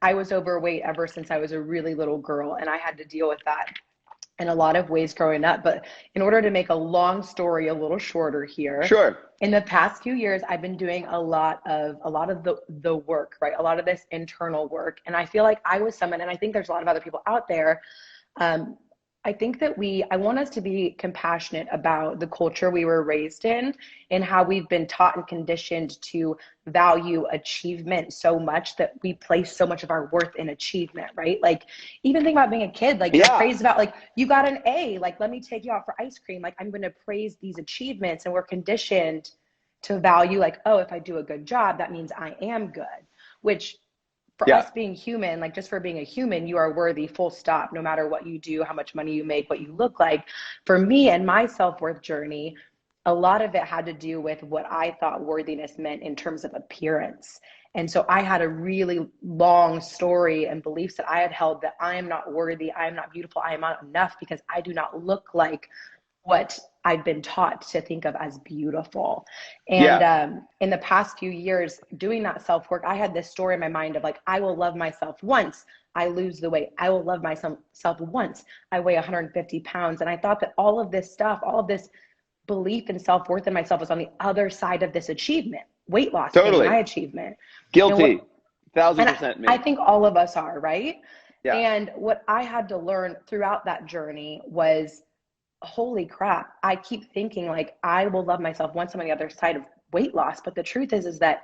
I was overweight ever since I was a really little girl, and I had to deal with that in a lot of ways growing up. But in order to make a long story a little shorter here, Sure. in the past few years, I've been doing a lot of the work, right? A lot of this internal work. And I feel like I was someone, and I think there's a lot of other people out there. Um, I think that I want us to be compassionate about the culture we were raised in and how we've been taught and conditioned to value achievement so much that we place so much of our worth in achievement, right? Like, even think about being a kid, like you're Yeah, praised about, like, you got an A, like, let me take you out for ice cream. Like, I'm going to praise these achievements. And we're conditioned to value, like, oh, if I do a good job, that means I am good, which for yeah, us being human, like, just for being a human, you are worthy, full stop, no matter what you do, how much money you make, what you look like. For me and my self worth journey, a lot of it had to do with what I thought worthiness meant in terms of appearance. And so I had a really long story and beliefs that I had held that I am not worthy, I am not beautiful, I am not enough because I do not look like what I've been taught to think of as beautiful. And yeah. in the past few years, doing that self work, I had this story in my mind of, like, I will love myself once I lose the weight. I will love myself once I weigh 150 pounds. And I thought that all of this stuff, all of this belief and self worth in myself was on the other side of this achievement, weight loss being Totally. my achievement. And Guilty. what, Thousand and percent I me. think all of us are, right? Yeah. And what I had to learn throughout that journey was, holy crap, I keep thinking like I will love myself once I'm on the other side of weight loss. But the truth is that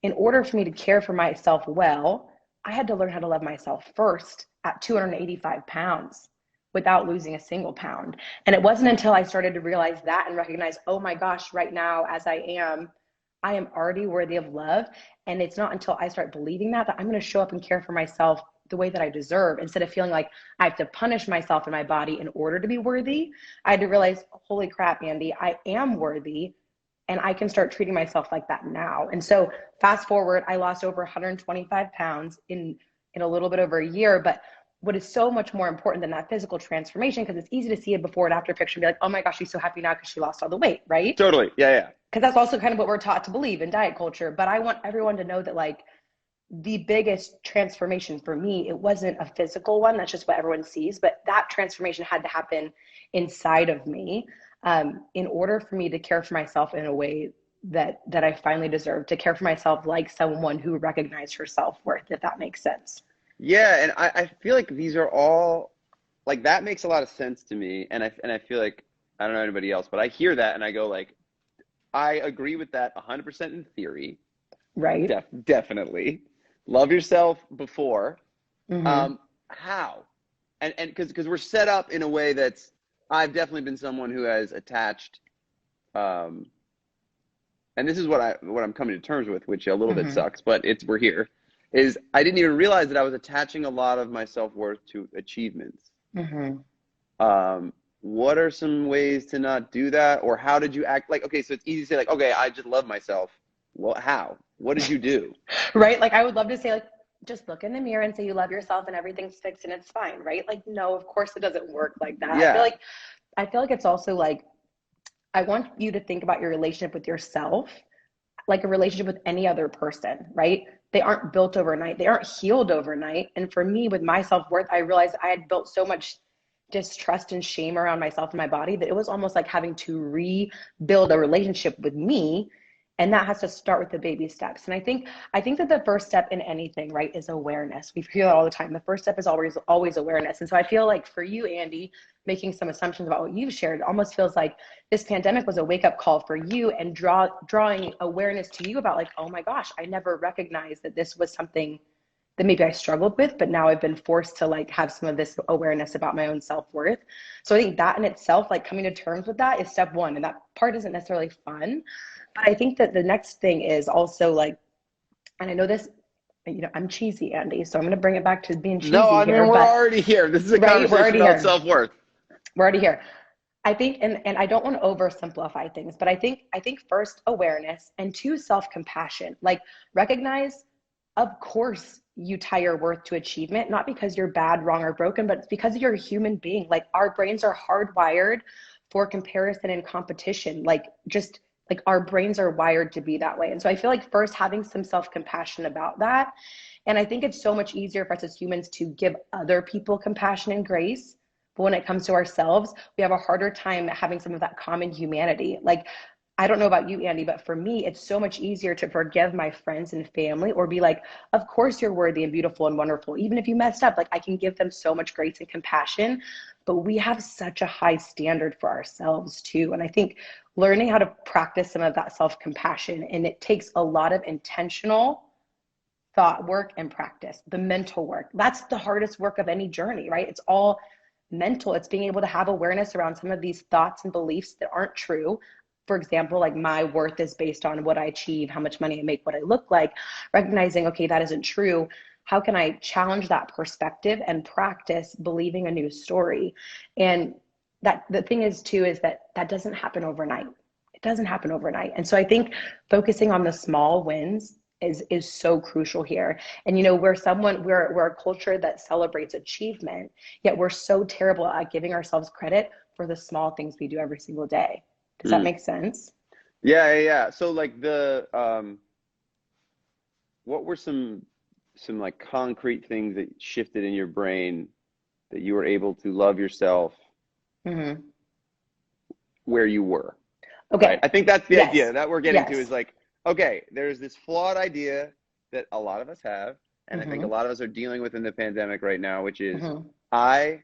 in order for me to care for myself well, I had to learn how to love myself first at 285 pounds without losing a single pound. And it wasn't until I started to realize that and recognize, oh my gosh, right now, as I am already worthy of love. And it's not until I start believing that I'm going to show up and care for myself the way that I deserve, instead of feeling like I have to punish myself and my body in order to be worthy. I had to realize, holy crap, Andy, I am worthy, and I can start treating myself like that now. And so fast forward, I lost over 125 pounds in a little bit over a year. But what is so much more important than that physical transformation, because it's easy to see a before and after picture and be like, oh my gosh, she's so happy now because she lost all the weight, right? Totally. Yeah, yeah. Because that's also kind of what we're taught to believe in diet culture. But I want everyone to know that, like, the biggest transformation for me, it wasn't a physical one. That's just what everyone sees. But that transformation had to happen inside of me, in order for me to care for myself in a way that I finally deserve, to care for myself like someone who recognized her self-worth, if that makes sense. Yeah, and I feel like these are all like that makes a lot of sense to me. And I feel like I don't know anybody else, but I hear that and I go like, I agree with that 100% in theory. Right. Definitely. Love yourself before. Mm-hmm. How? And because we're set up in a way that's I've definitely been someone who has attached um and this is what I'm coming to terms with, which a little bit Mm-hmm. sucks, but it's we're here. Is I didn't even realize that I was attaching a lot of my self-worth to achievements. Mm-hmm. What are some ways to not do that? Or how did you act? Like, okay, so it's easy to say like, okay, I just love myself. Well, how? What did you do? Right. Like, I would love to say, like, just look in the mirror and say you love yourself and everything's fixed and it's fine, right? Like, no, of course it doesn't work like that. I feel Yeah. like it's also like, I want you to think about your relationship with yourself like a relationship with any other person, right? They aren't built overnight. They aren't healed overnight. And for me, with my self-worth, I realized I had built so much distrust and shame around myself and my body that it was almost like having to rebuild a relationship with me. And that has to start with the baby steps. And I think that the first step in anything, right, is awareness. We hear that all the time. The first step is always awareness. And so I feel like for you, Andy, making some assumptions about what you've shared, it almost feels like this pandemic was a wake-up call for you, and drawing awareness to you about, like, oh my gosh, I never recognized that this was something that maybe I struggled with, but now I've been forced to, like, have some of this awareness about my own self-worth. So I think that in itself, like, coming to terms with that is step one. And that part isn't necessarily fun. But I think that the next thing is also, like, and I know this, I'm cheesy, Andy, so I'm going to bring it back to being No, cheesy I mean here, we're but already here. This is a right, we're conversation already about here. self-worth. We're already here. I think, and I don't want to oversimplify things, but I think first awareness, and two, self-compassion. Like, recognize, of course, you tie your worth to achievement, not because you're bad, wrong, or broken, but it's because you're a human being. Like, our brains are hardwired for comparison and competition. Like, just Like our brains are wired to be that way. And so I feel like first having some self-compassion about that. And I think it's so much easier for us as humans to give other people compassion and grace. But when it comes to ourselves, we have a harder time having some of that common humanity. Like, I don't know about you, Andy, but for me, it's so much easier to forgive my friends and family or be like, of course you're worthy and beautiful and wonderful. Even if you messed up, like I can give them so much grace and compassion. But we have such a high standard for ourselves too. And I think learning how to practice some of that self-compassion, and it takes a lot of intentional thought work and practice, the mental work. That's the hardest work of any journey, right? It's all mental. It's being able to have awareness around some of these thoughts and beliefs that aren't true. For example, like my worth is based on what I achieve, how much money I make, what I look like, recognizing, okay, that isn't true. How can I challenge that perspective and practice believing a new story? And that the thing is too, is that that doesn't happen overnight. It doesn't happen overnight. And so I think focusing on the small wins is so crucial here. And we're a culture that celebrates achievement, yet we're so terrible at giving ourselves credit for the small things we do every single day. Does that Mm. make sense? Yeah, yeah, yeah. So like what were some like concrete things that shifted in your brain that you were able to love yourself Hmm. where you were, right? Okay. I think that's the idea Yes. that we're getting to is Yes. like, okay, there's this flawed idea that a lot of us have, and I think a Hmm. lot of us are dealing with in the pandemic right now, which is Hmm. I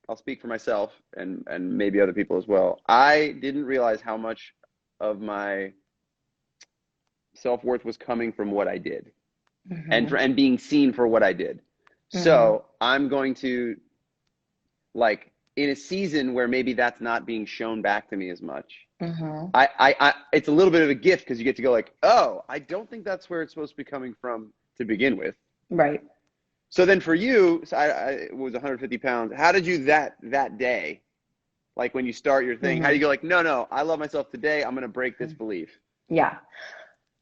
I'll speak for myself and maybe other people as well. I didn't realize how much of my self-worth was coming from what I did Hmm. and being seen for what I did. Hmm. So I'm going to like in a season where maybe that's not being shown back to me as much. Hmm. It's a little bit of a gift because you get to go like, oh, I don't think that's where it's supposed to be coming from to begin with. Right. So then for you, so it was 150 pounds. How did you that day, like when you start your thing, how do you Hmm. go like, no, no, I love myself today. I'm going to break this belief. Yeah.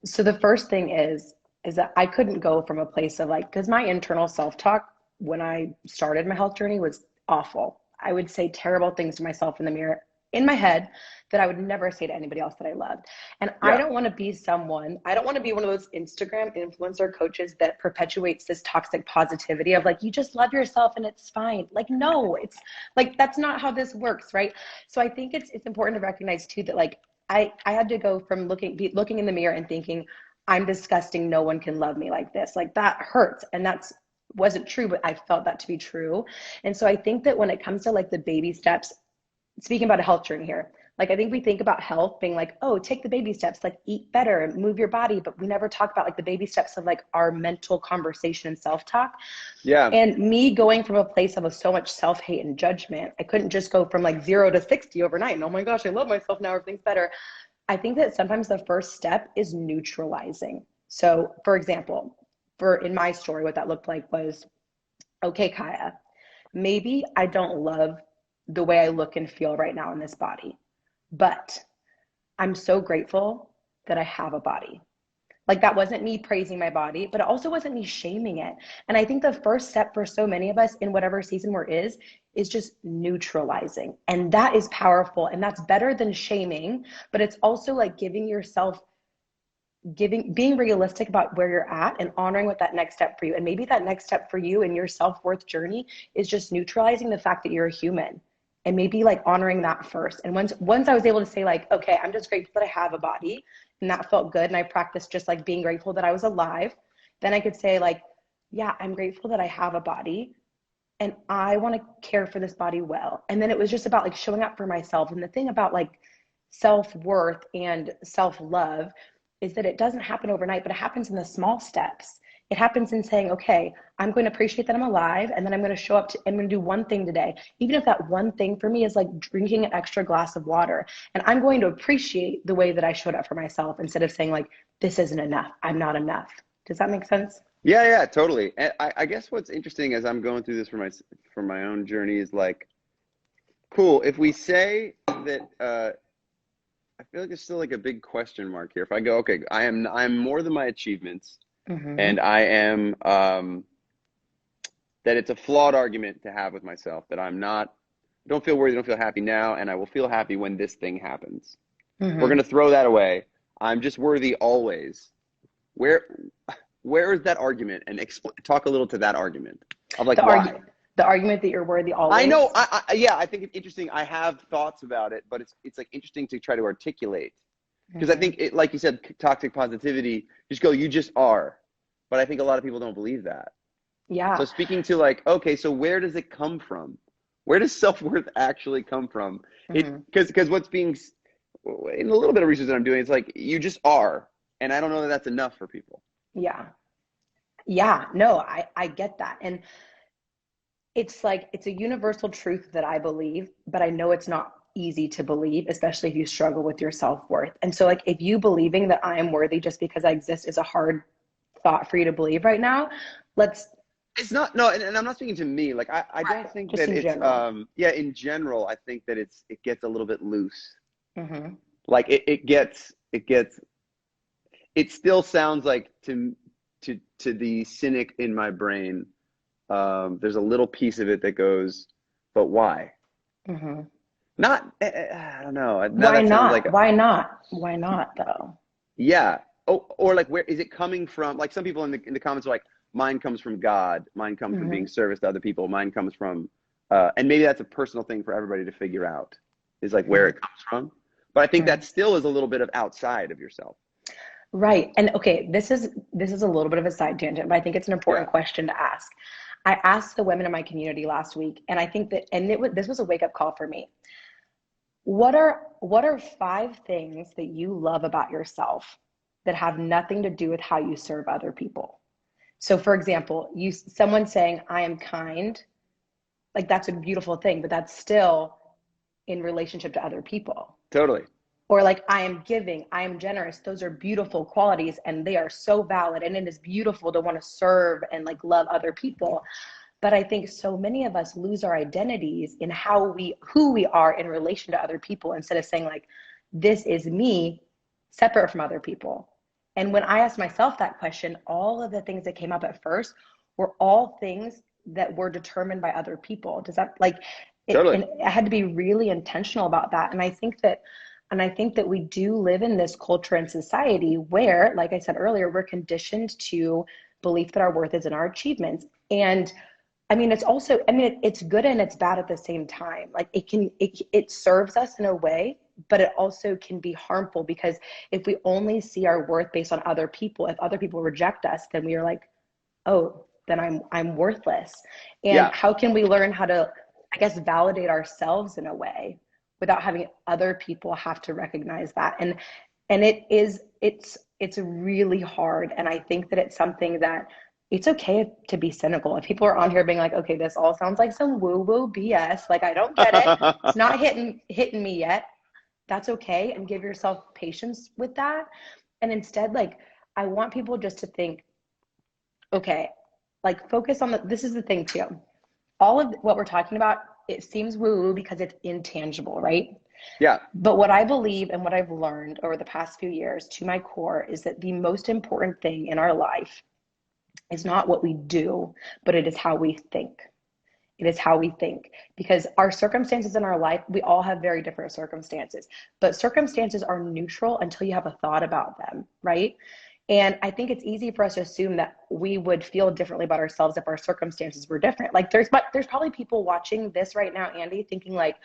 So the first thing is that I couldn't go from a place of like, because my internal self-talk when I started my health journey was awful. I would say terrible things to myself in the mirror in my head that I would never say to anybody else that I loved. And I Yeah. don't want to be I don't want to be one of those Instagram influencer coaches that perpetuates this toxic positivity of like, you just love yourself and it's fine. Like, no, it's like, that's not how this works, right? So I think it's important to recognize too that like, I had to go from looking in the mirror and thinking, I'm disgusting. No one can love me like this. Like that hurts. And that's wasn't true, but I felt that to be true. And so I think that when it comes to like the baby steps, speaking about a health journey here, like I think we think about health being like, oh, take the baby steps, like eat better, move your body, but we never talk about like the baby steps of like our mental conversation and self-talk. Yeah. And me going from a place of so much self-hate and judgment, I couldn't just go from like 0 to 60 overnight. And oh my gosh, I love myself now, everything's better. I think that sometimes the first step is neutralizing. So, for example, for in my story, what that looked like was, okay, Kaya, maybe I don't love the way I look and feel right now in this body, but I'm so grateful that I have a body. Like that wasn't me praising my body, but it also wasn't me shaming it. And I think the first step for so many of us in whatever season we're is just neutralizing. And that is powerful. And that's better than shaming, but it's also like giving yourself being realistic about where you're at and honoring what that next step for you. And maybe that next step for you in your self-worth journey is just neutralizing the fact that you're a human and maybe like honoring that first. And once I was able to say like, okay, I'm just grateful that I have a body and that felt good. And I practiced just like being grateful that I was alive. Then I could say like, yeah, I'm grateful that I have a body and I want to care for this body well. And then it was just about like showing up for myself. And the thing about like self-worth and self-love is that it doesn't happen overnight, but it happens in the small steps. It happens in saying, okay, I'm going to appreciate that I'm alive, and then I'm going to show up I'm going to do one thing today. Even if that one thing for me is like drinking an extra glass of water. And I'm going to appreciate the way that I showed up for myself instead of saying like, this isn't enough. I'm not enough. Does that make sense? Yeah, yeah, totally. And I guess what's interesting as I'm going through this for my own journey is like, cool. If we say that, I feel like there's still like a big question mark here. If I go, okay, I'm more than my achievements, Mm-hmm. and I am that it's a flawed argument to have with myself that I'm not, don't feel worthy, don't feel happy now, and I will feel happy when this thing happens. We're Hmm. going to throw that away. I'm just worthy always. Where where is that argument? And talk a little to that argument of like The why. argu the argument that you're worthy I know. always. Yeah, I think it's interesting. I have thoughts about it, but it's like interesting to try to articulate because I Hmm. think it, like you said, toxic positivity. Just go. You just are. But I think a lot of people don't believe that. So Yeah. speaking to like, okay, so where does it come from? Where does self-worth actually come from? It Hmm. because what's being in a little bit of research that I'm doing, it's like you just are, and I don't know that that's enough for people. Yeah. Yeah. No, I get that. And it's like it's a universal truth that I believe, but I know it's not easy to believe, especially if you struggle with your self-worth. And so like if you believing that I am worthy just because I exist is a hard thought for you to believe right now, let's It's not no, and I'm not speaking to me. Like I don't right, think just that in it's general. yeah, in general, I think that it gets a little bit loose. Hmm. Like it gets it still sounds like to the cynic in my brain, there's a little piece of it that goes, but why? Hmm. Not, I don't know. Now Why that sounds not? like, Why not? Why not though? yeah. Oh, or like, where is it coming from? Like some people in the comments are like, mine comes from God. Mine comes from being Hmm. service to other people. Mine comes from, and maybe that's a personal thing for everybody to figure out, is like where Hmm. it comes from. But I think that Hmm. still is a little bit of outside of yourself. Right. And okay, this is a little bit of a side tangent, but I think it's an important Yeah, question to ask. I asked the women in my community last week, and I think that, and this was a wake up call for me. What are 5 things that you love about yourself that have nothing to do with how you serve other people? So, for example, someone saying, "I am kind," like that's a beautiful thing, but that's still in relationship to other people. totally. Or like, "I am giving, I am generous." Those are beautiful qualities and they are so valid. And it is beautiful to want to serve and like love other people. But I think so many of us lose our identities in who we are in relation to other people instead of saying like, this is me separate from other people. And when I asked myself that question, all of the things that came up at first were all things that were determined by other people. Does that like it? Totally. And I had to be really intentional about that. And I think that we do live in this culture and society where, like I said earlier, we're conditioned to believe that our worth is in our achievements. And I mean, it's also, I mean, it's good and it's bad at the same time. Like it serves us in a way, but it also can be harmful because if we only see our worth based on other people, if other people reject us, then we are like, oh, then I'm worthless. And Yeah. how can we learn how to, I guess, validate ourselves in a way without having other people have to recognize that? And it's really hard. And I think that it's something that it's okay to be cynical. If people are on here being like, okay, this all sounds like some woo-woo BS, like I don't get it. It's not hitting me yet. That's okay. And give yourself patience with that. And instead, like I want people just to think, okay, like focus on this is the thing too. All of what we're talking about, it seems woo-woo because it's intangible, right? Yeah. But what I believe and what I've learned over the past few years to my core is that the most important thing in our life is not what we do, but it is how we think. It is how we think because our circumstances in our life, we all have very different circumstances, but circumstances are neutral until you have a thought about them, right? And I think it's easy for us to assume that we would feel differently about ourselves if our circumstances were different. Like there's probably people watching this right now, Andy, thinking like,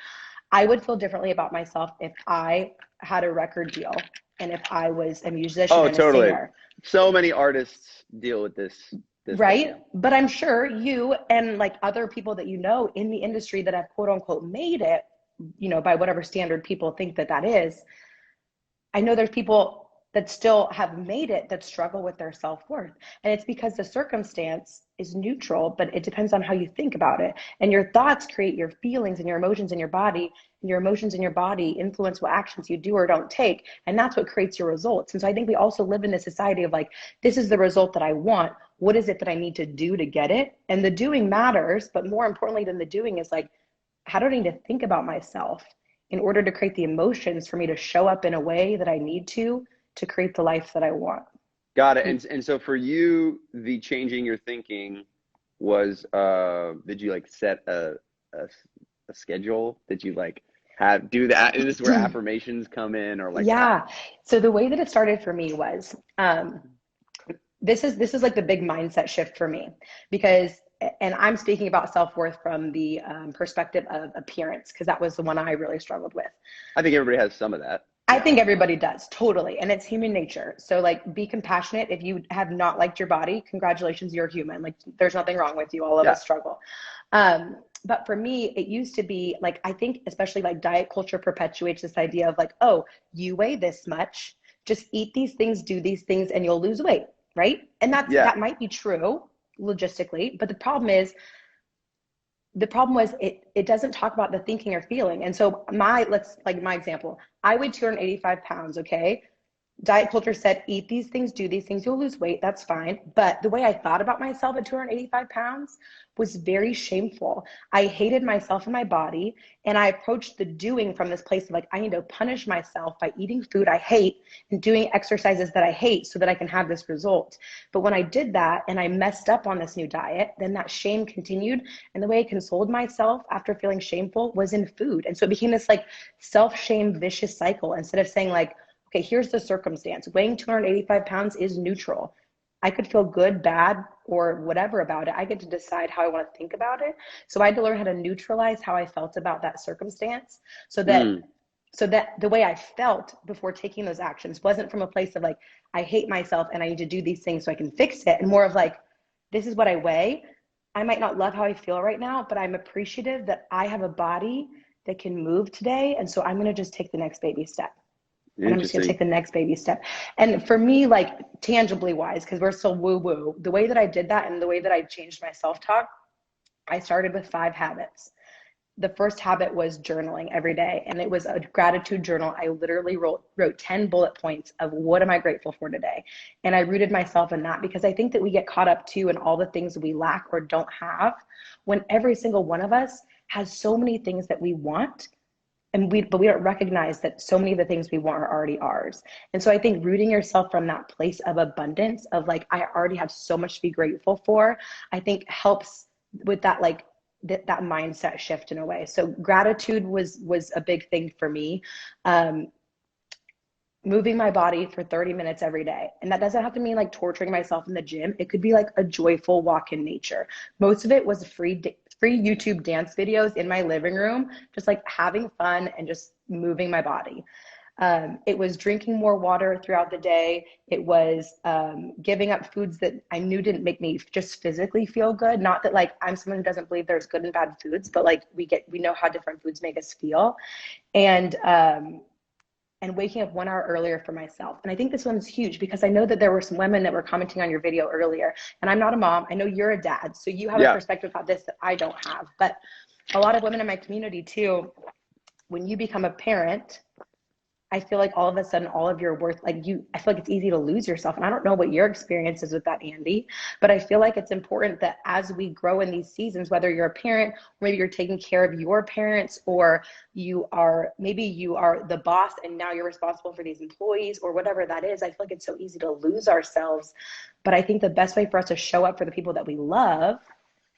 I would feel differently about myself if I had a record deal and if I was a musician Oh, and a totally. singer, So many artists deal with this right? thing. But I'm sure you and like other people that you know in the industry that have quote unquote made it, by whatever standard people think that that is, I know there's people that still have made it that struggle with their self-worth. And it's because the circumstance is neutral, but it depends on how you think about it. And your thoughts create your feelings and your emotions in your body, and your emotions in your body influence what actions you do or don't take. And that's what creates your results. And so I think we also live in this society of like, this is the result that I want. What is it that I need to do to get it? And the doing matters, but more importantly than the doing is like, how do I need to think about myself in order to create the emotions for me to show up in a way that I need to create the life that I want? Got it. And And so for you, the changing your thinking was did you like set a schedule? Did you like do that? And this is where affirmations come in, or like, Yeah. So the way that it started for me was this is like the big mindset shift for me because and I'm speaking about self-worth from the perspective of appearance because that was the one I really struggled with. I think everybody has some of that. I Yeah. think everybody does, totally. And it's human nature. So like be compassionate. If you have not liked your body, congratulations, you're human. Like there's nothing wrong with you. All of Yeah. us struggle. But for me, it used to be like I think especially like diet culture perpetuates this idea of like, oh, you weigh this much, just eat these things, do these things, and you'll lose weight, right? And Yeah. that might be true logistically, but the problem was it doesn't talk about the thinking or feeling. And so my example, I weighed 285 pounds, okay? Diet culture said, eat these things, do these things, you'll lose weight. That's fine. But the way I thought about myself at 285 pounds was very shameful. I hated myself and my body. And I approached the doing from this place of like, I need to punish myself by eating food I hate and doing exercises that I hate so that I can have this result. But when I did that and I messed up on this new diet, then that shame continued. And the way I consoled myself after feeling shameful was in food. And so it became this like self-shame vicious cycle instead of saying like, okay, here's the circumstance. Weighing 285 pounds is neutral. I could feel good, bad, or whatever about it. I get to decide how I want to think about it. So I had to learn how to neutralize how I felt about that circumstance so that Mm. so that the way I felt before taking those actions wasn't from a place of like, I hate myself and I need to do these things so I can fix it. And more of like, this is what I weigh. I might not love how I feel right now, but I'm appreciative that I have a body that can move today. And so I'm going to just take the next baby step. And I'm just going to Interesting. take the next baby step. And for me, like tangibly wise, because we're still woo woo, the way that I did that and the way that I changed my self talk, I started with 5 habits. The first habit was journaling every day, and it was a gratitude journal. I literally wrote 10 bullet points of what am I grateful for today. And I rooted myself in that because I think that we get caught up too in all the things we lack or don't have when every single one of us has so many things that we want and but we don't recognize that so many of the things we want are already ours. And so I think rooting yourself from that place of abundance of like I already have so much to be grateful for, I think helps with that like that mindset shift in a way. So gratitude was a big thing for me. um Moving my body for 30 minutes every day. And that doesn't have to mean like torturing myself in the gym. It could be like a joyful walk in nature. Most of it was free YouTube dance videos in my living room, just like having fun and just moving my body. It was drinking more water throughout the day. It was giving up foods that I knew didn't make me just physically feel good. Not that like I'm someone who doesn't believe there's good and bad foods, but like we know how different foods make us feel. And waking up 1 hour earlier for myself. And I think this one's huge because I know that there were some women that were commenting on your video earlier. And I'm not a mom. I know you're a dad. So you have a Yeah. perspective about this that I don't have. But a lot of women in my community too, when you become a parent, I feel like all of a sudden all of your worth, like I feel like it's easy to lose yourself. And I don't know what your experience is with that, Andy, but I feel like it's important that as we grow in these seasons, whether you're a parent, or maybe you're taking care of your parents, or maybe you are the boss and now you're responsible for these employees or whatever that is. I feel like it's so easy to lose ourselves. But I think the best way for us to show up for the people that we love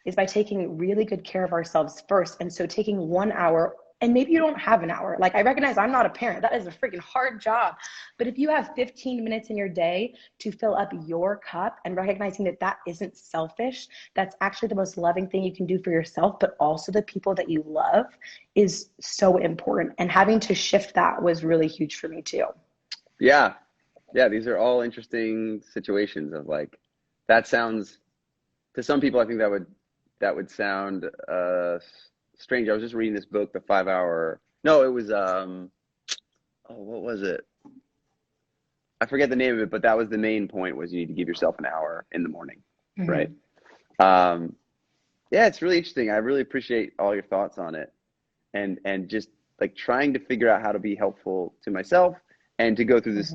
is by taking really good care of ourselves first. And so taking 1 hour, and maybe you don't have an hour. Like I recognize I'm not a parent. That is a freaking hard job. But if you have 15 minutes in your day to fill up your cup and recognizing that that isn't selfish, that's actually the most loving thing you can do for yourself, but also the people that you love is so important. And having to shift that was really huge for me too. Yeah. Yeah. These are all interesting situations of like, that sounds, to some people, I think that would sound strange. I was just reading this book, The 5 Hour. No, it was what was it? I forget the name of it, but that was the main point was you need to give yourself an hour in the morning, right? Um, yeah, it's really interesting. I really appreciate all your thoughts on it, and just like trying to figure out how to be helpful to myself and to go through this.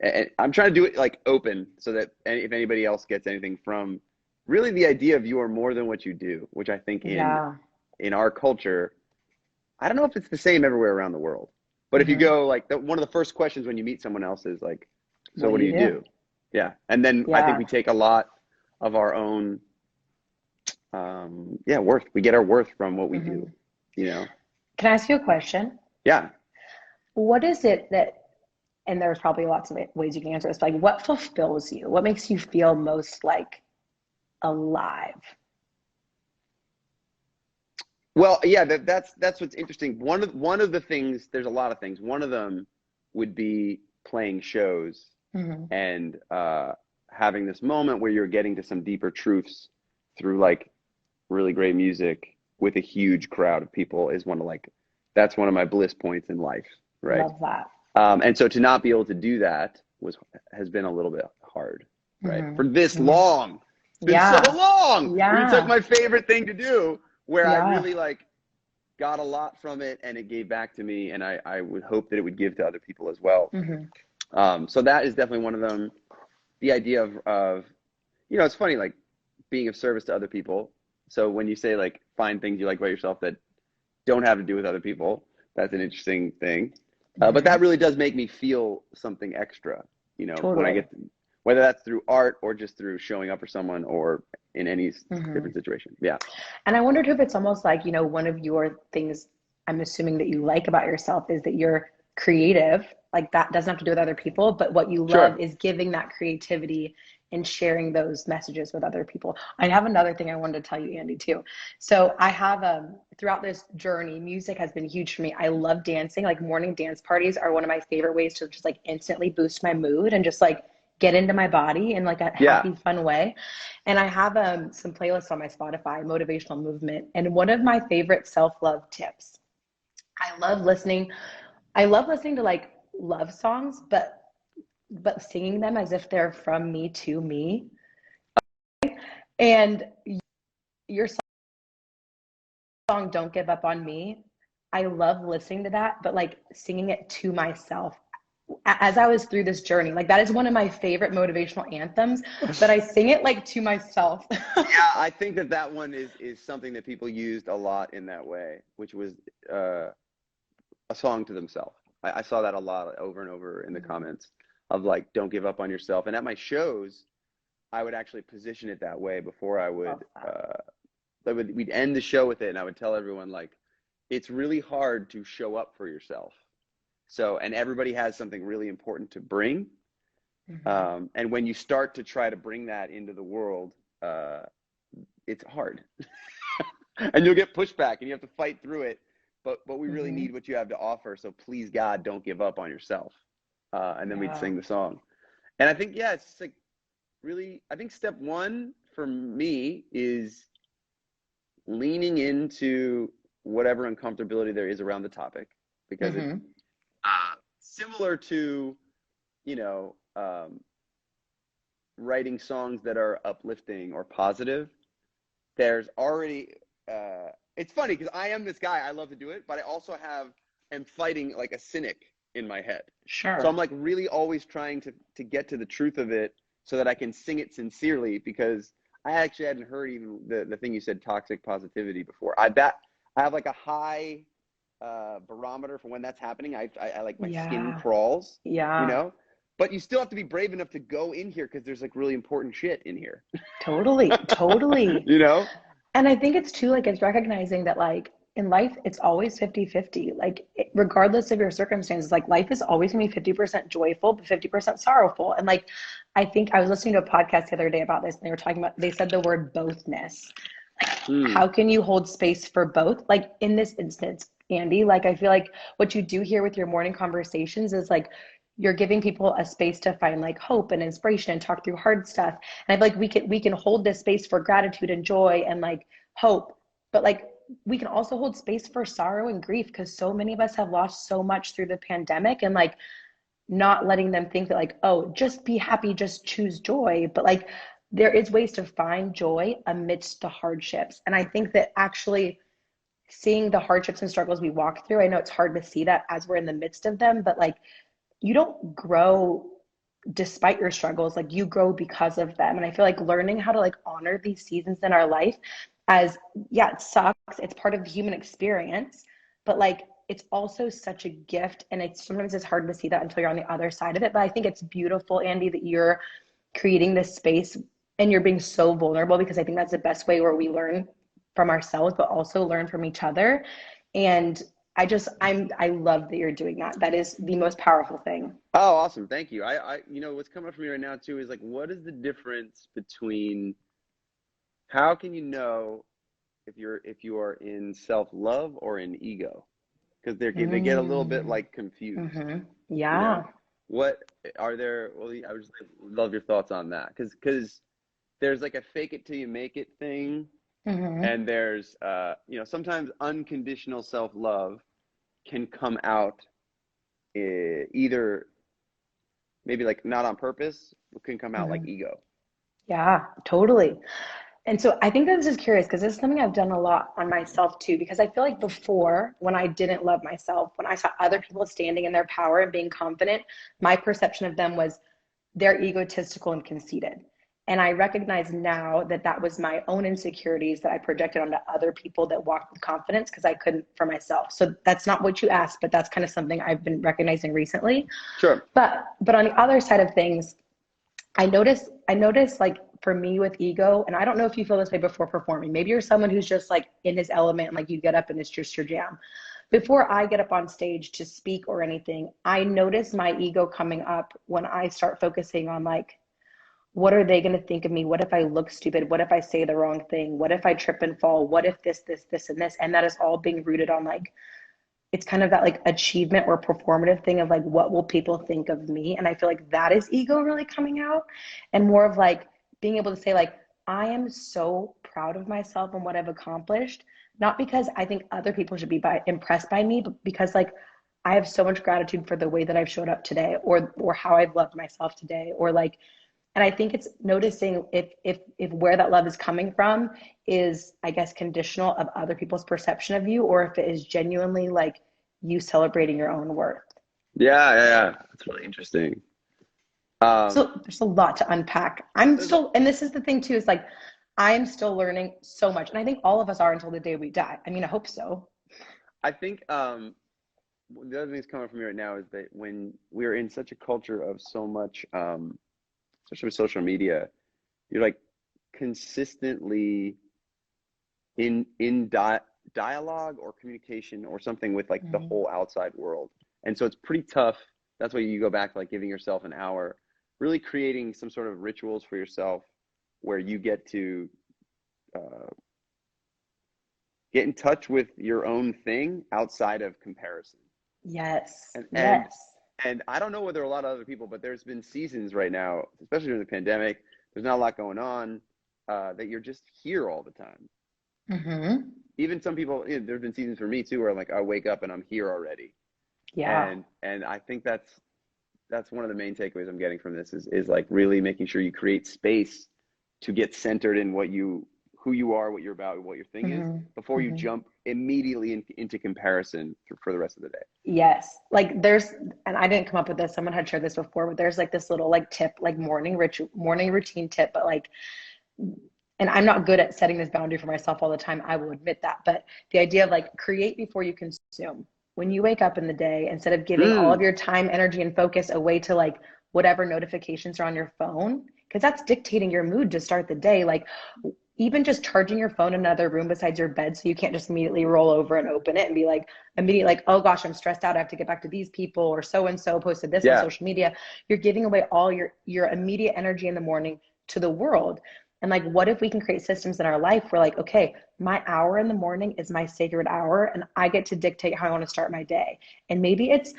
And I'm trying to do it like open so that if anybody else gets anything from really the idea of you are more than what you do, which I think in our culture, I don't know if it's the same everywhere around the world, but if you go like one of the first questions when you meet someone else is like, so what do you do? Yeah. And then I think we take a lot of our own, worth. We get our worth from what we do, you know? Can I ask you a question? Yeah. What is it that, and there's probably lots of ways you can answer this, but like what fulfills you? What makes you feel most like alive? Well, yeah, that's what's interesting. One of the things, there's a lot of things. One of them would be playing shows Hmm. and having this moment where you're getting to some deeper truths through like really great music with a huge crowd of people is one of like that's one of my bliss points in life, right? Love that. And so to not be able to do that was has been a little bit hard, right? Hmm. For this Hmm. long, it's been so Yeah. long where you took Yeah. my favorite thing to do, where I Yeah. really like got a lot from it and it gave back to me, and I would hope that it would give to other people as well. Hmm. So that is definitely one of them. The idea of it's funny like being of service to other people. So when you say like find things you like about yourself that don't have to do with other people, that's an interesting thing. But Hmm. that really does make me feel something extra, when I Totally. get whether that's through art or just through showing up for someone or in any Hmm. different situation. Yeah. And I wondered if it's almost like, one of your things I'm assuming that you like about yourself is that you're creative. Like that doesn't have to do with other people, but what you love Sure. is giving that creativity and sharing those messages with other people. I have another thing I wanted to tell you, Andy, too. So I have throughout this journey, music has been huge for me. I love dancing. Like morning dance parties are one of my favorite ways to just like instantly boost my mood and just like get into my body in like a Yeah. happy, fun way. And I have some playlists on my Spotify, motivational movement. And one of my favorite self-love tips, I love listening. I love listening to like love songs, but singing them as if they're from me to me. And your song "Don't Give Up on Me," I love listening to that, but like singing it to myself as I was through this journey. Like that is one of my favorite motivational anthems, but I sing it like to myself. Yeah, I think that one is something that people used a lot in that way, which was uh, a song to themselves. I saw that a lot over and over in the comments of like, don't give up on yourself. And at my shows, I would actually position it that way before Love that. we'd end the show with it, and I would tell everyone like, it's really hard to show up for yourself. So, and everybody has something really important to bring. Hmm. And when you start to try to bring that into the world, uh, it's hard, and you'll get pushback, and you have to fight through it. But we really Hmm. need what you have to offer. So please, God, don't give up on yourself. And then we'd Yeah. sing the song. And I think it's just like really. I think step one for me is leaning into whatever uncomfortability there is around the topic, because it Hmm. similar to you know um, writing songs that are uplifting or positive. There's already it's funny because I am this guy. I love to do it, but I also am fighting like a cynic in my head. So I'm Sure. like really always trying to get to the truth of it so that I can sing it sincerely, because I actually hadn't heard even the thing you said, toxic positivity, before. I have like a high barometer for when that's happening. I like my skin Yeah. crawls, you Yeah. know. But you still have to be brave enough to go in here because there's like really important shit in here, Totally. Totally. you know. And I think it's too, like, it's recognizing that, like, in life, it's always 50-50. Like, regardless of your circumstances, like, life is always going to be 50% joyful, but 50% sorrowful. And, like, I think I was listening to a podcast the other day about this, and they were talking about, they said the word bothness. Like, Hmm. how can you hold space for both? Like, in this instance, Andy, like, I feel like what you do here with your morning conversations is like, you're giving people a space to find like hope and inspiration and talk through hard stuff. And I feel like we can hold this space for gratitude and joy and like hope, but like we can also hold space for sorrow and grief because so many of us have lost so much through the pandemic, and like not letting them think that like, oh, just be happy, just choose joy, but like there is ways to find joy amidst the hardships. And I think that actually seeing the hardships and struggles we walk through, I know it's hard to see that as we're in the midst of them, but like you don't grow despite your struggles, like you grow because of them. And I feel like learning how to like honor these seasons in our life as, yeah, it sucks, it's part of the human experience, but like it's also such a gift, and it's hard to see that until you're on the other side of it. But I think it's beautiful, Andy, that you're creating this space and you're being so vulnerable, because I think that's the best way where we learn from ourselves but also learn from each other. And I love that you're doing that. That is the most powerful thing. Oh, awesome. Thank you. You know, what's coming up for me right now too is like, what is the difference between, how can you know if you are in self-love or in ego? Because they get a little bit Mm, like confused, mm-hmm. you Yeah. know? What are there, well, I would just love your thoughts on that. Because there's like a fake it till you make it thing, Mm-hmm. and there's you know, sometimes unconditional self-love can come out either maybe like not on purpose, it can come out like Mm-hmm. ego. Yeah, totally. And so I think I was just curious because this is something I've done a lot on myself too, because I feel like before, when I didn't love myself, when I saw other people standing in their power and being confident, my perception of them was they're egotistical and conceited. And I recognize now that that was my own insecurities that I projected onto other people that walked with confidence because I couldn't for myself. So that's not what you asked, but that's kind of something I've been recognizing recently. Sure. But on the other side of things, I notice like for me with ego, and I don't know if you feel this way before performing. Maybe you're someone who's just like in his element, and like you get up and it's just your jam. Before I get up on stage to speak or anything, I notice my ego coming up when I start focusing on like, what are they going to think of me? What if I look stupid? What if I say the wrong thing? What if I trip and fall? What if this, and this? And that is all being rooted on like it's kind of that like achievement or performative thing of like what will people think of me, and I feel like that is ego really coming out, and more of like being able to say like I am so proud of myself and what I've accomplished, not because I think other people should be impressed by me, but because like I have so much gratitude for the way that I've showed up today, or how I've loved myself today, or like, and I think it's noticing if where that love is coming from is, I guess, conditional of other people's perception of you, or if it is genuinely like you celebrating your own worth. Yeah, yeah, yeah. That's really interesting. Um, So there's a lot to unpack. I'm there's a, still, and this is the thing too, is like I'm still learning so much. And I think all of us are until the day we die. I mean, I hope so. I think the other thing that's coming from me right now is that when we're in such a culture of so much, especially with social media, you're like consistently in dialogue or communication or something with like the Mhm. whole outside world. And so it's pretty tough. That's why you go back to like giving yourself an hour, really creating some sort of rituals for yourself where you uh, get in touch with your own thing outside of comparison. Yes. And and Yes. and I don't know whether a lot of other people, but there's been seasons right now, especially during the pandemic, there's not a lot going on, that you're just here all the time. Hmm. Even some people, you know, there's been seasons for me too where I'm like I wake up and I'm here already. Yeah. And I think that's one of the main takeaways I'm getting from this is like really making sure you create space to get centered in what you who you are, what you're about, what your thing is, Hmm. before you Hmm. jump immediately into comparison for the rest of the day. Yes. Like there's, and I didn't come up with this. Someone had shared this before, but there's like this little like tip, like morning routine tip, but like, and I'm not good at setting this boundary for myself all the time. I will admit that. But the idea of like create before you consume. When you wake up in the day, instead of giving all of Mm, your time, energy, and focus away to like whatever notifications are on your phone, because that's dictating your mood to start the day. Like even just charging your phone in another room besides your bed so you can't just immediately roll over and open it and be like immediately like, oh gosh, I'm stressed out, I have to get back to these people, or so and so posted this on yeah, social media. You're giving away all your immediate energy in the morning to the world. And like what if we can create systems in our life where like, okay, my hour in the morning is my sacred hour and I get to dictate how I want to start my day. And maybe it's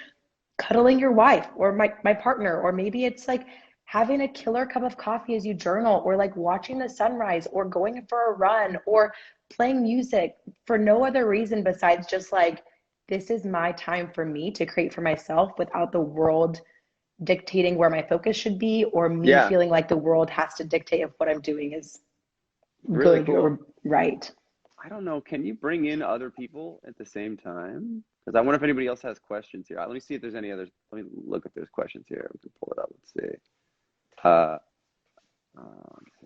cuddling your wife or my partner, or maybe it's like having a killer cup of coffee as you journal, or like watching the sunrise, or going for a run, or playing music for no other reason besides just like this is my time for me to create for myself without the world dictating where my focus should be, or me yeah, feeling like the world has to dictate if what I'm doing is really good cool. or right. I don't know. Can you bring in other people at the same time? Because I wonder if anybody else has questions here. Let me see if there's any others. Let me look if there's questions here. We can pull it up. Let's see. Uh,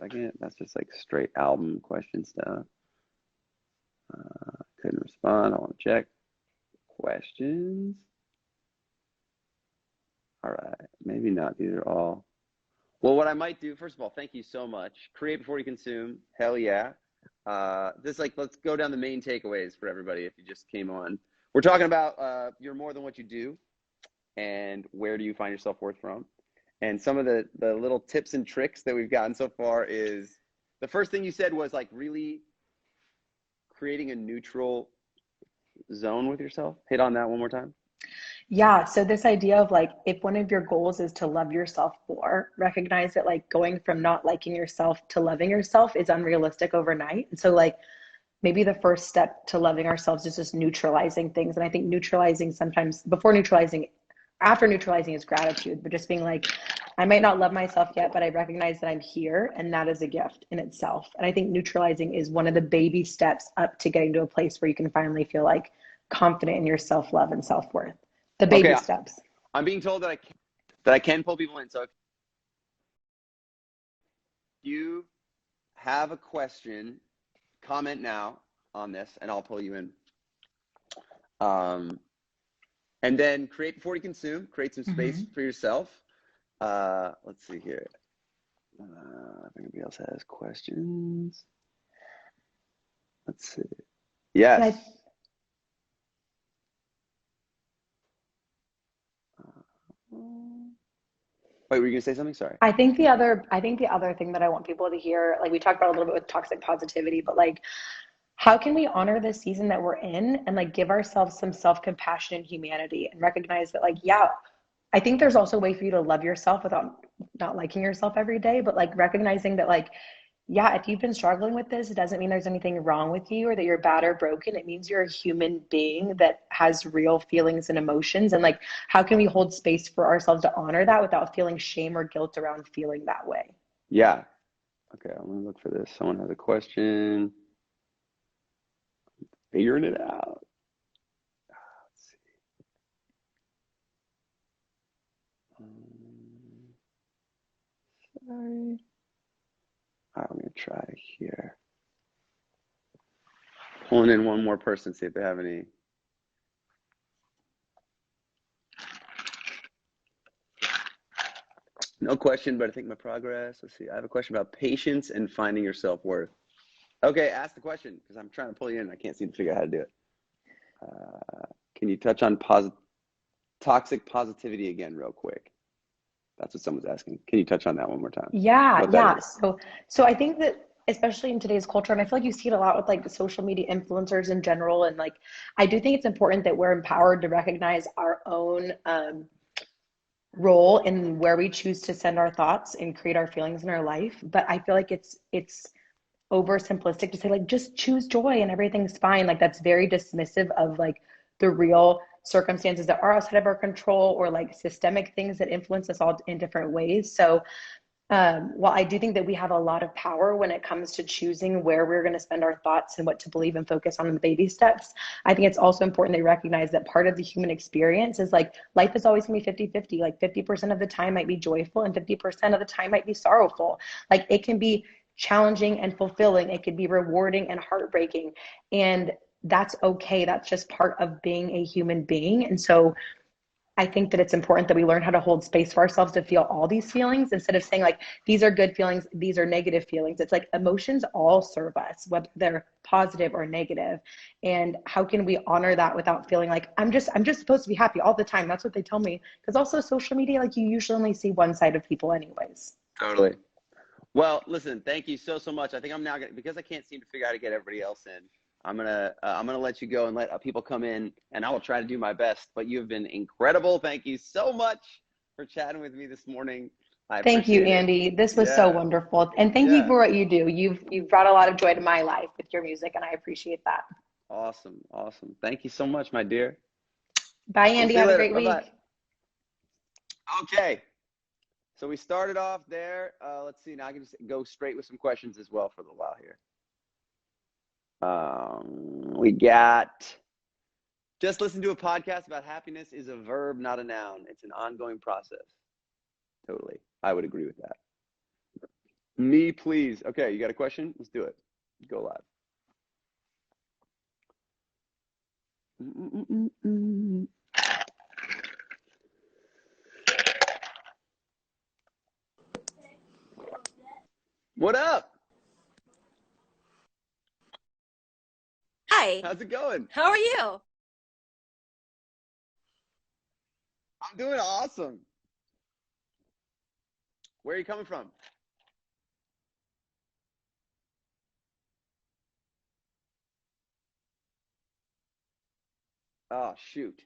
Second. That's just like straight album question stuff. Couldn't respond. I want to check questions. All right. Maybe not. These are all. Well, what I might do, first of all, thank you so much. Create before you consume. Hell yeah. Just like let's go down the main takeaways for everybody if you just came on. We're talking about you're more than what you do, and where do you find your self-worth from? And some of the little tips and tricks that we've gotten so far is the first thing you said was like really creating a neutral zone with yourself. Hit on that one more time. Yeah, so this idea of like if one of your goals is to love yourself more, recognize that like going from not liking yourself to loving yourself is unrealistic overnight. And so like maybe the first step to loving ourselves is just neutralizing things. And I think neutralizing sometimes before neutralizing, after neutralizing is gratitude, but just being like, I might not love myself yet, but I recognize that I'm here and that is a gift in itself. And I think neutralizing is one of the baby steps up to getting to a place where you can finally feel like confident in your self-love and self-worth. The baby Okay, steps. I'm being told that I can pull people in. So if you have a question, comment now on this, and I'll pull you in. And then create before you consume. Create some space for yourself. Let's see here. If anybody else has questions. Let's see. Yes. Wait, were you gonna say something? Sorry. I think the other thing that I want people to hear, like we talked about a little bit with toxic positivity, but like how can we honor the season that we're in and like give ourselves some self-compassion and humanity and recognize that like, yeah, I think there's also a way for you to love yourself without not liking yourself every day, but like recognizing that like, yeah, if you've been struggling with this, it doesn't mean there's anything wrong with you or that you're bad or broken. It means you're a human being that has real feelings and emotions. And like, how can we hold space for ourselves to honor that without feeling shame or guilt around feeling that way? Yeah. Okay, I'm gonna look for this. Someone has a question. Figuring it out. Let's see. Sorry. All right, I'm gonna try here. Pulling in one more person, see if they have any. No question, but I think my progress. Let's see. I have a question about patience and finding your self-worth. Okay, ask the question because I'm trying to pull you in. I can't seem to figure out how to do it. Can you touch on toxic positivity again, real quick? That's what someone's asking. Can you touch on that one more time? Yeah, What that yeah. is? So I think that especially in today's culture, and I feel like you see it a lot with like the social media influencers in general, and like I do think it's important that we're empowered to recognize our own role in where we choose to send our thoughts and create our feelings in our life. But I feel like it's oversimplistic to say like just choose joy and everything's fine. Like that's very dismissive of like the real circumstances that are outside of our control or like systemic things that influence us all in different ways. So while I do think that we have a lot of power when it comes to choosing where we're going to spend our thoughts and what to believe and focus on in the baby steps, I think it's also important to recognize that part of the human experience is like life is always going to be 50-50. Like 50% of the time might be joyful and 50% of the time might be sorrowful. Like it can be challenging and fulfilling, it could be rewarding and heartbreaking. And that's okay. That's just part of being a human being. And so I think that it's important that we learn how to hold space for ourselves to feel all these feelings instead of saying like these are good feelings, these are negative feelings. It's like emotions all serve us, whether they're positive or negative. And how can we honor that without feeling like I'm just supposed to be happy all the time. That's what they tell me. Because also social media, like you usually only see one side of people anyways. Totally. Well, listen, thank you so much. I think I'm now gonna, because I can't seem to figure out how to get everybody else in. I'm gonna let you go and let people come in, and I will try to do my best. But you have been incredible. Thank you so much for chatting with me this morning. I Thank you, appreciate it. Andy. This was so Yeah, wonderful. And thank you yeah, for what you do. You've brought a lot of joy to my life with your music, and I appreciate that. awesome, awesome. Thank you so much, my dear. Bye, We'll Andy. see you Have a later. great Bye bye. week. Okay, so we started off there. Let's see. Now I can just go straight with some questions as well for a little while here. We got. Just listen to a podcast about happiness is a verb, not a noun. It's an ongoing process. Totally. I would agree with that. Me, please. Okay, you got a question? Let's do it. Go live. What up? Hi, How's it going? how are you? I'm doing awesome. Where are you coming from? Oh, shoot.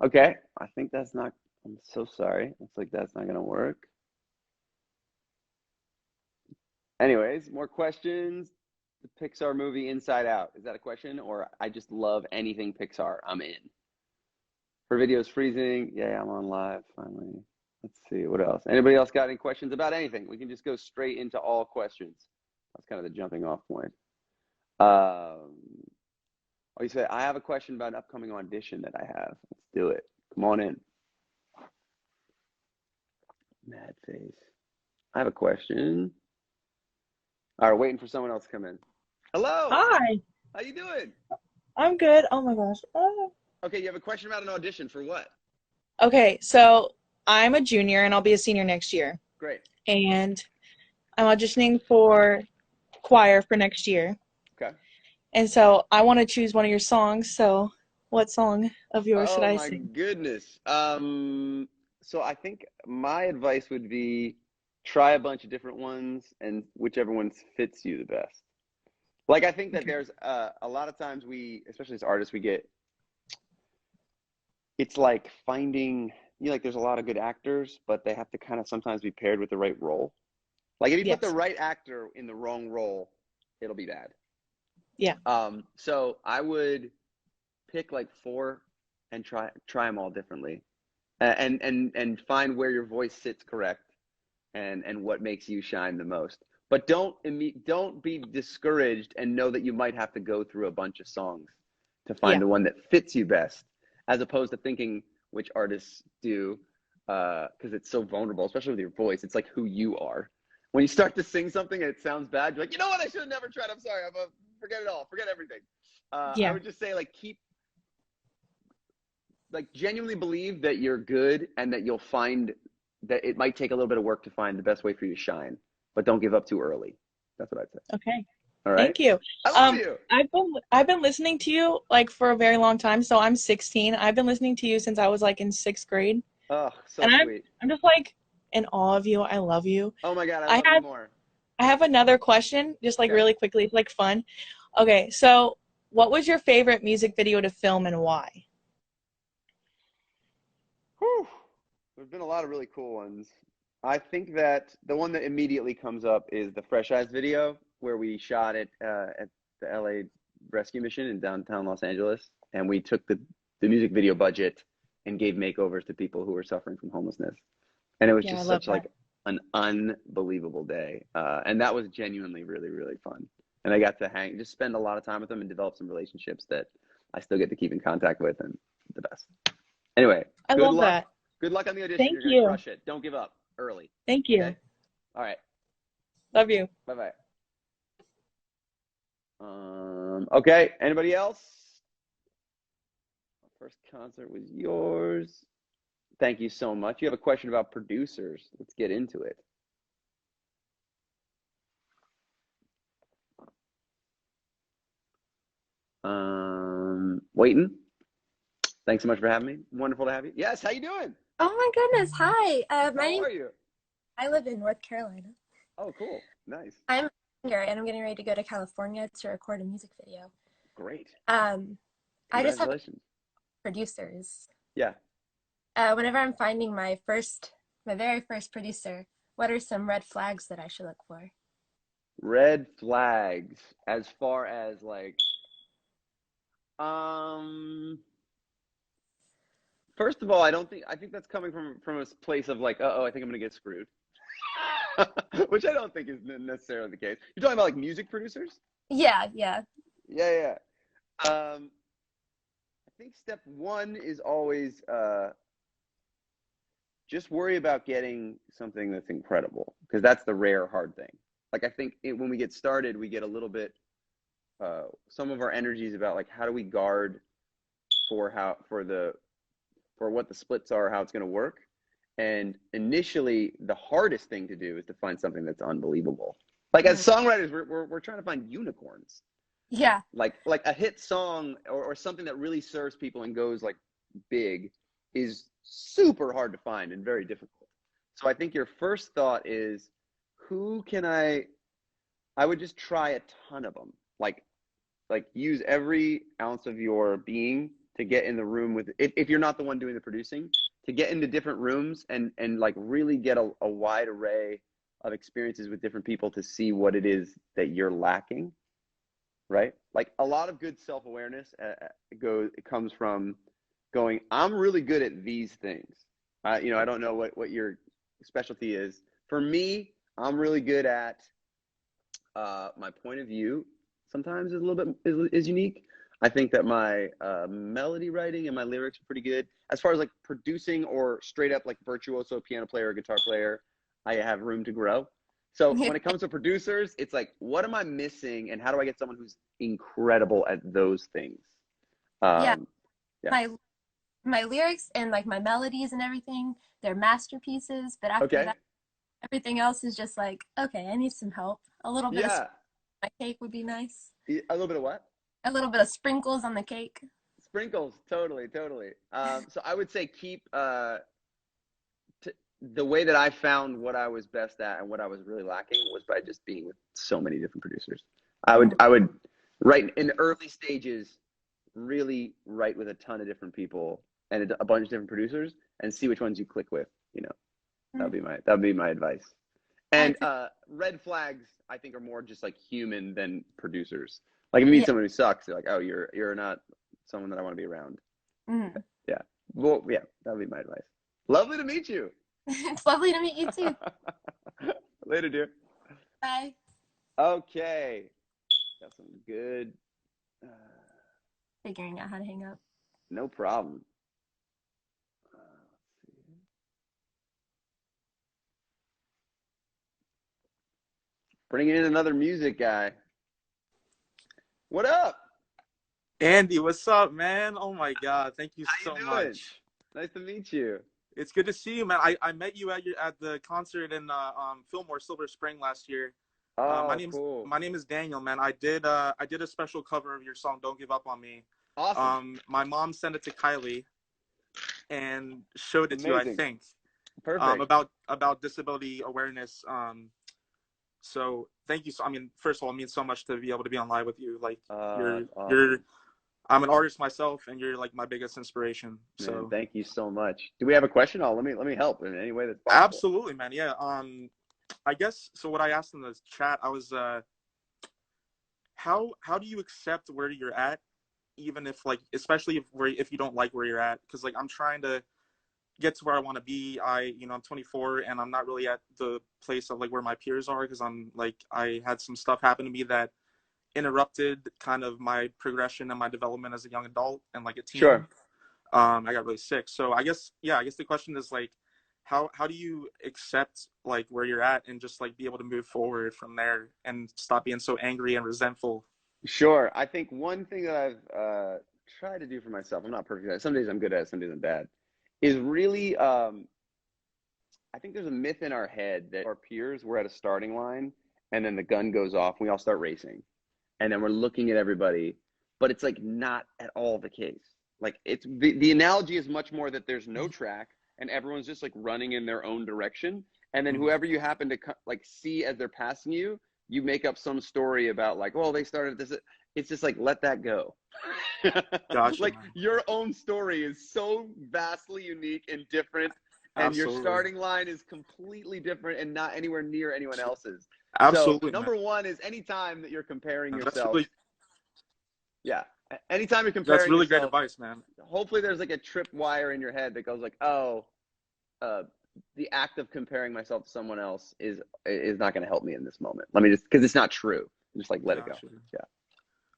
Okay. I think that's not, I'm so sorry. Looks like that's not gonna work. Anyways, more questions. The Pixar movie Inside Out. Is that a question? Or I just love anything Pixar. I'm in. For videos freezing. Yeah, I'm on live finally. Let's see what else. Anybody else got any questions about anything? We can just go straight into all questions. That's kind of the jumping off point. Oh, you said I have a question about an upcoming audition that I have. Let's do it. Come on in. Mad face. I have a question. All right, waiting for someone else to come in. Hello. Hi, How you doing? I'm good. Oh my gosh. Okay, you have a question about an audition for what? Okay, so I'm a junior and I'll be a senior next year. Great. And I'm auditioning for choir for next year. Okay. And so I want to choose one of your songs. So what song of yours should Oh I my sing? goodness. So I think my advice would be try a bunch of different ones and whichever one fits you the best. Like I think that Okay. there's a lot of times we, especially as artists, we get it's like finding like there's a lot of good actors, but they have to kind of sometimes be paired with the right role. Like if you put the Yes. right actor in the wrong role, it'll be bad. Yeah. So I would pick like four and try them all differently, and find where your voice sits correct, and what makes you shine the most. But don't be discouraged and know that you might have to go through a bunch of songs to find Yeah. the one that fits you best, as opposed to thinking which artists do, because it's so vulnerable, especially with your voice. It's like who you are. When you start to sing something and it sounds bad, you're like, you know what? I should have never tried. I'm sorry. Forget it all. Forget everything. I Yeah. would just say like keep like genuinely believe that you're good and that you'll find that it might take a little bit of work to find the best way for you to shine, but don't give up too early. That's what I'd say. Okay. All right. Thank you. I love you. I've been listening to you like for a very long time. So I'm 16. I've been listening to you since I was like in sixth grade. Oh, so And I'm sweet. I'm just like in awe of you. I love you. Oh my God, I I love you have more. I have another question, just like Okay. really quickly, it's like fun. Okay, so what was your favorite music video to film and why? Whew. There's been a lot of really cool ones. I think that the one that immediately comes up is the Fresh Eyes video where we shot it at the LA rescue mission in downtown Los Angeles, and we took the music video budget and gave makeovers to people who were suffering from homelessness. And it was Yeah, I just love such that. like an unbelievable day, and that was genuinely really fun. And I got to just spend a lot of time with them and develop some relationships that I still get to keep in contact with, and the best. Anyway, I good love luck. that. Good luck on the audition. Thank You're gonna you. crush it. Don't give up early. Thank Okay. you. All right. Love you. Bye bye. Okay. Anybody else? First concert was yours. Thank you so much. You have a question about producers. Let's get into it. Waiting. Thanks so much for having me. Wonderful to have you. Yes. How you doing? Oh my goodness. Hi. My How name, are you? I live in North Carolina. Oh, cool. Nice. I'm a singer and I'm getting ready to go to California to record a music video. Great. Um, I just have Congratulations. producers. Yeah. Whenever I'm finding my very first producer, what are some red flags that I should look for? Red flags as far as like um first of all, I think that's coming from a place of like, uh-oh, I think I'm gonna get screwed. Which I don't think is necessarily the case. You're talking about like music producers? Yeah, yeah. Yeah, yeah. I think step one is always just worry about getting something that's incredible, because that's the rare hard thing. Like I think when we get started, we get a little bit some of our energies about like how do we guard for what the splits are, how it's going to work, And initially, the hardest thing to do is to find something that's unbelievable. Like as songwriters, we're trying to find unicorns. Yeah. Like a hit song or something that really serves people and goes like big is super hard to find and very difficult. So I think your first thought is, who can I would just try a ton of them. Like use every ounce of your being to get in the room with, if you're not the one doing the producing, to get into different rooms and like really get a wide array of experiences with different people to see what it is that you're lacking, right? Like a lot of good self-awareness it comes from going, I'm really good at these things. You know, I don't know what your specialty is. For me, I'm really good at my point of view sometimes is a little bit is unique. I think that my melody writing and my lyrics are pretty good. As far as like producing or straight up like virtuoso piano player or guitar player, I have room to grow. So when it comes to producers, it's like, what am I missing and how do I get someone who's incredible at those things? Yeah. Yeah. My lyrics and like my melodies and everything, they're masterpieces. But after that, everything else is just like, okay, I need some help. A little bit of my cake would be nice. A little bit of what? A little bit of sprinkles on the cake. Sprinkles, totally. So I would say keep the way that I found what I was best at and what I was really lacking was by just being with so many different producers. I would write in the early stages, really write with a ton of different people and a bunch of different producers and see which ones you click with. You know, that'd be my advice. And red flags, I think, are more just like human than producers. Like if you meet someone who sucks, you're like, oh, you're not someone that I want to be around. Mm-hmm. Yeah. Well, yeah, that would be my advice. Lovely to meet you. It's lovely to meet you too. Later, dear. Bye. Okay. Got some good. Figuring out how to hang up. No problem. Let's see. Bringing in another music guy. What up? Andy, what's up, man? Oh my God, thank you so much. Nice to meet you. It's good to see you, man. I met you at the concert in Fillmore, Silver Spring last year. Cool. My name is Daniel, man. I did a special cover of your song "Don't Give Up on Me." Awesome. My mom sent it to Kylie and showed it to you, I think. Perfect. About disability awareness. So thank you. I mean, first of all, it means so much to be able to be on live with you. Like awesome. I'm an artist myself, and you're like my biggest inspiration. So man, thank you so much. Do we have a question? Let me help in any way that's possible. Absolutely, man. Yeah. I guess so. What I asked in the chat, I was, how do you accept where you're at, even if like, especially if you don't like where you're at, because like I'm trying to get to where I want to be. I'm 24 and I'm not really at the place of like where my peers are, because I'm like, I had some stuff happen to me that interrupted kind of my progression and my development as a young adult and like a teen. Sure. I got really sick. So I guess the question is like, how do you accept like where you're at and just like be able to move forward from there and stop being so angry and resentful? Sure. I think one thing that I've tried to do for myself, I'm not perfect at it. Some days I'm good at it, some days I'm bad, is really, I think there's a myth in our head that our peers, we're at a starting line and then the gun goes off and we all start racing. And then we're looking at everybody, but it's like not at all the case. Like it's the analogy is much more that there's no track and everyone's just like running in their own direction. And then whoever you happen to like see as they're passing you, you make up some story about like, well, they started this. It's just like, let that go. Gotcha, like man. your own story is so vastly unique and different. And Absolutely. Your starting line is completely different and not anywhere near anyone else's. Absolutely. So number one is anytime that you're comparing yourself. Yeah. Anytime you're comparing That's really yourself, great advice, man. Hopefully there's like a trip wire in your head that goes like, oh, the act of comparing myself to someone else is not going to help me in this moment. Let me just, because it's not true. Just like let it go. Yeah.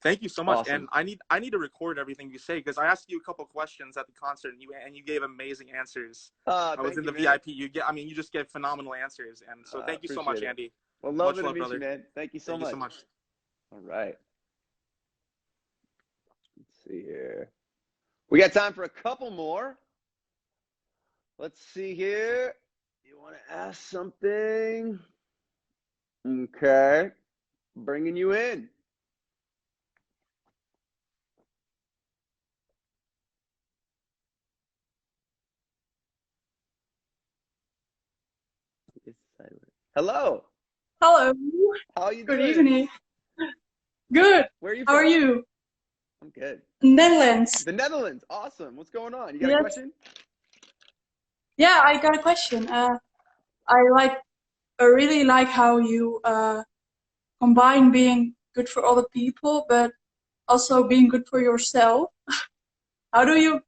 Thank you so much. Awesome. And I need to record everything you say, because I asked you a couple questions at the concert and you gave amazing answers. I was in the VIP. You just get phenomenal answers. And so thank you so much, Andy. Well, lovely to meet you, man. Thank you so much. All right. Let's see here. We got time for a couple more. Let's see here. You want to ask something? Okay. Bringing you in. Hello. Hello. How are you Good doing? evening. Good. Where are you How from? are you? I'm good. Netherlands. The Netherlands. Awesome. What's going on? You got a Yes. question? Yeah, I got a question. I really like how you combine being good for other people, but also being good for yourself. How do you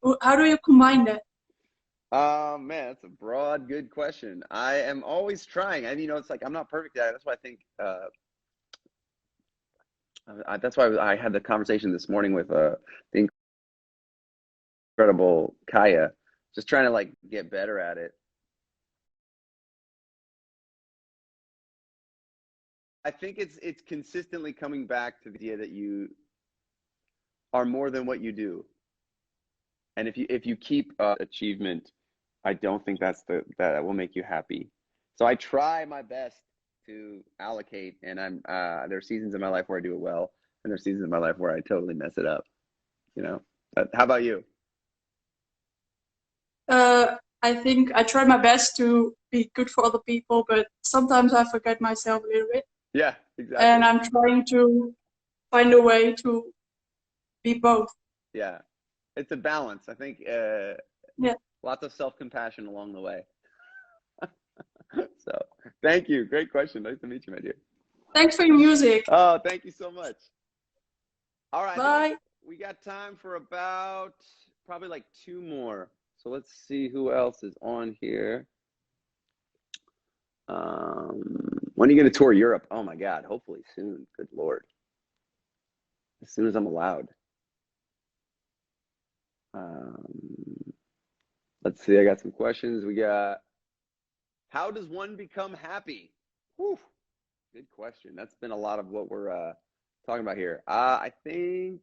combine that? Man, that's a broad, good question. I am always trying. I mean, it's like I'm not perfect at it. That's why I think that's why I had the conversation this morning with the incredible Kaya, just trying to like get better at it. I think it's consistently coming back to the idea that you are more than what you do. And if you keep achievement, I don't think that will make you happy. So I try my best to allocate, and there are seasons in my life where I do it well, and there's seasons in my life where I totally mess it up. You know. How about you? I think I try my best to be good for other people, but sometimes I forget myself a little bit. Yeah, exactly. And I'm trying to find a way to be both. Yeah, it's a balance. I think. Yeah. Lots of self-compassion along the way. So, thank you. Great question. Nice to meet you, my dear. Thanks for your music. Oh, thank you so much. All right. Bye. We got time for about probably like 2 more. So let's see who else is on here. When are you going to tour Europe? Oh my God, hopefully soon. Good Lord. As soon as I'm allowed. Let's see, I got some questions. We got, how does one become happy? Whew, good question. That's been a lot of what we're talking about here. I think